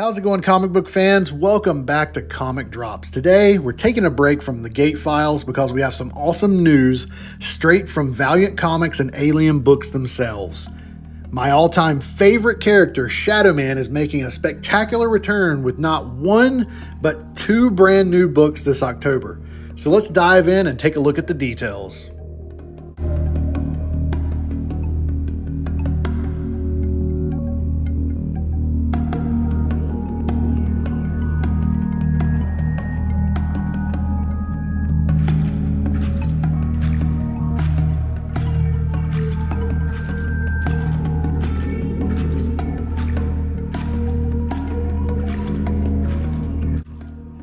How's it going, comic book fans? Welcome back to Comic Drops. Today, we're taking a break from the Gate Files because we have some awesome news straight from Valiant Comics and Alien books themselves. My all-time favorite character, Shadowman, is making a spectacular return with not one, but two brand new books this October. So let's dive in and take a look at the details.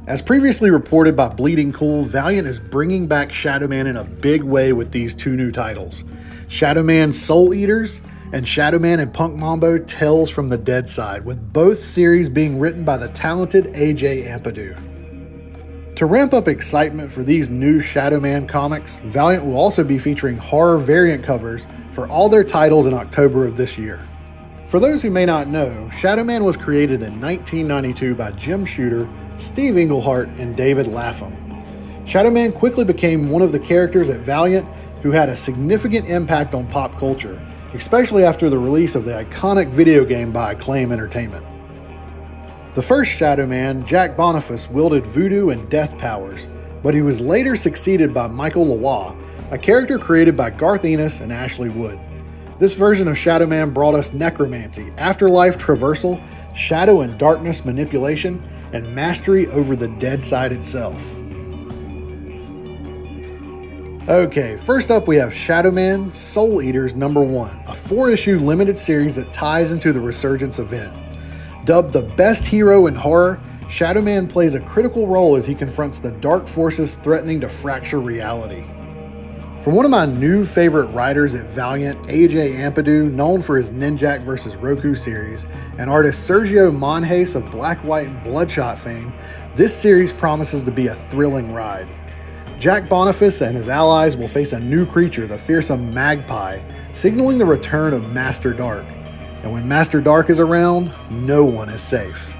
As previously reported by Bleeding Cool, Valiant is bringing back Shadowman in a big way with these two new titles. Shadowman Soul Eaters and Shadowman and Punk Mambo Tales from the Dead Side, with both series being written by the talented AJ Ampadu. To ramp up excitement for these new Shadowman comics, Valiant will also be featuring horror variant covers for all their titles in October of this year. For those who may not know, Shadowman was created in 1992 by Jim Shooter, Steve Englehart, and David Lapham. Shadowman quickly became one of the characters at Valiant who had a significant impact on pop culture, especially after the release of the iconic video game by Acclaim Entertainment. The first Shadowman, Jack Boniface, wielded voodoo and death powers, but he was later succeeded by Michael Lavoie, a character created by Garth Ennis and Ashley Wood. This version of Shadowman brought us necromancy, afterlife traversal, shadow and darkness manipulation, and mastery over the dead side itself. Okay, first up we have Shadowman Soul Eaters #1, a 4-issue limited series that ties into the Resurgence event. Dubbed the best hero in horror, Shadowman plays a critical role as he confronts the dark forces threatening to fracture reality. From one of my new favorite writers at Valiant, AJ Ampadu, known for his Ninjak vs. Roku series, and artist Sergio Monjes of Black, White, and Bloodshot fame, this series promises to be a thrilling ride. Jack Boniface and his allies will face a new creature, the fearsome Magpie, signaling the return of Master Dark. And when Master Dark is around, no one is safe.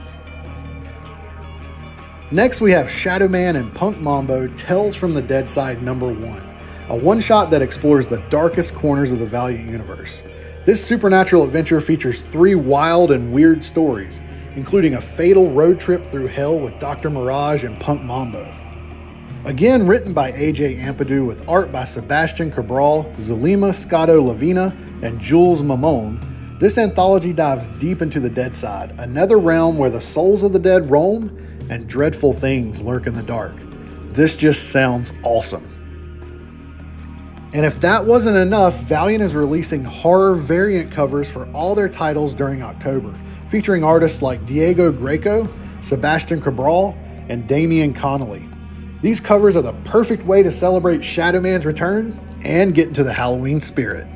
Next we have Shadowman and Punk Mambo Tales from the Dead Side #1. A one-shot that explores the darkest corners of the Valiant universe. This supernatural adventure features 3 wild and weird stories, including a fatal road trip through hell with Dr. Mirage and Punk Mambo. Again written by AJ Ampadu with art by Sebastian Cabral, Zulema Scotto Lavina, and Jules Mamon, this anthology dives deep into the dead side, another realm where the souls of the dead roam and dreadful things lurk in the dark. This just sounds awesome. And if that wasn't enough, Valiant is releasing horror variant covers for all their titles during October, featuring artists like Diego Greco, Sebastian Cabral, and Damian Connolly. These covers are the perfect way to celebrate Shadowman's return and get into the Halloween spirit.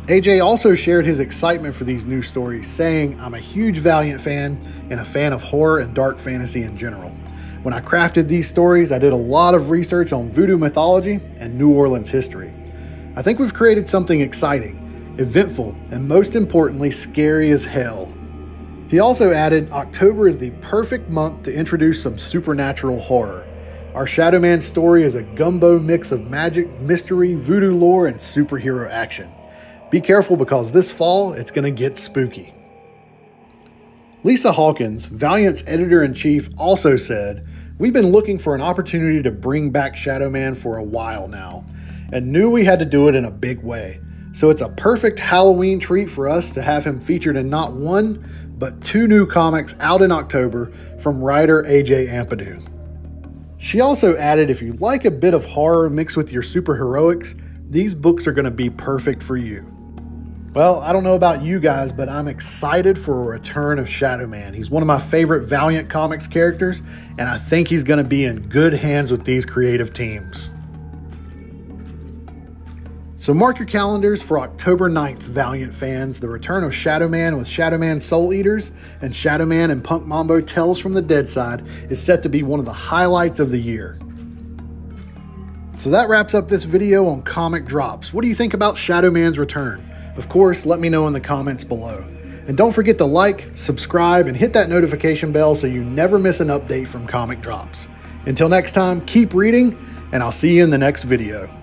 AJ also shared his excitement for these new stories, saying, "I'm a huge Valiant fan and a fan of horror and dark fantasy in general. When I crafted these stories, I did a lot of research on voodoo mythology and New Orleans history. I think we've created something exciting, eventful, and most importantly, scary as hell." He also added, "October is the perfect month to introduce some supernatural horror. Our Shadowman story is a gumbo mix of magic, mystery, voodoo lore, and superhero action. Be careful because this fall, it's gonna get spooky." Lisa Hawkins, Valiant's editor-in-chief, also said, "We've been looking for an opportunity to bring back Shadowman for a while now, and knew we had to do it in a big way. So it's a perfect Halloween treat for us to have him featured in not one, but 2 new comics out in October from writer AJ Ampadu." She also added, "If you like a bit of horror mixed with your superheroics, these books are going to be perfect for you." Well, I don't know about you guys, but I'm excited for a return of Shadowman. He's one of my favorite Valiant Comics characters, and I think he's going to be in good hands with these creative teams. So mark your calendars for October 9th, Valiant fans. The return of Shadowman with Shadowman Soul Eaters and Shadowman and Punk Mambo Tales from the Dead Side is set to be one of the highlights of the year. So that wraps up this video on Comic Drops. What do you think about Shadowman's return? Of course, let me know in the comments below. And don't forget to like, subscribe, and hit that notification bell so you never miss an update from Comic Drops. Until next time, keep reading, and I'll see you in the next video.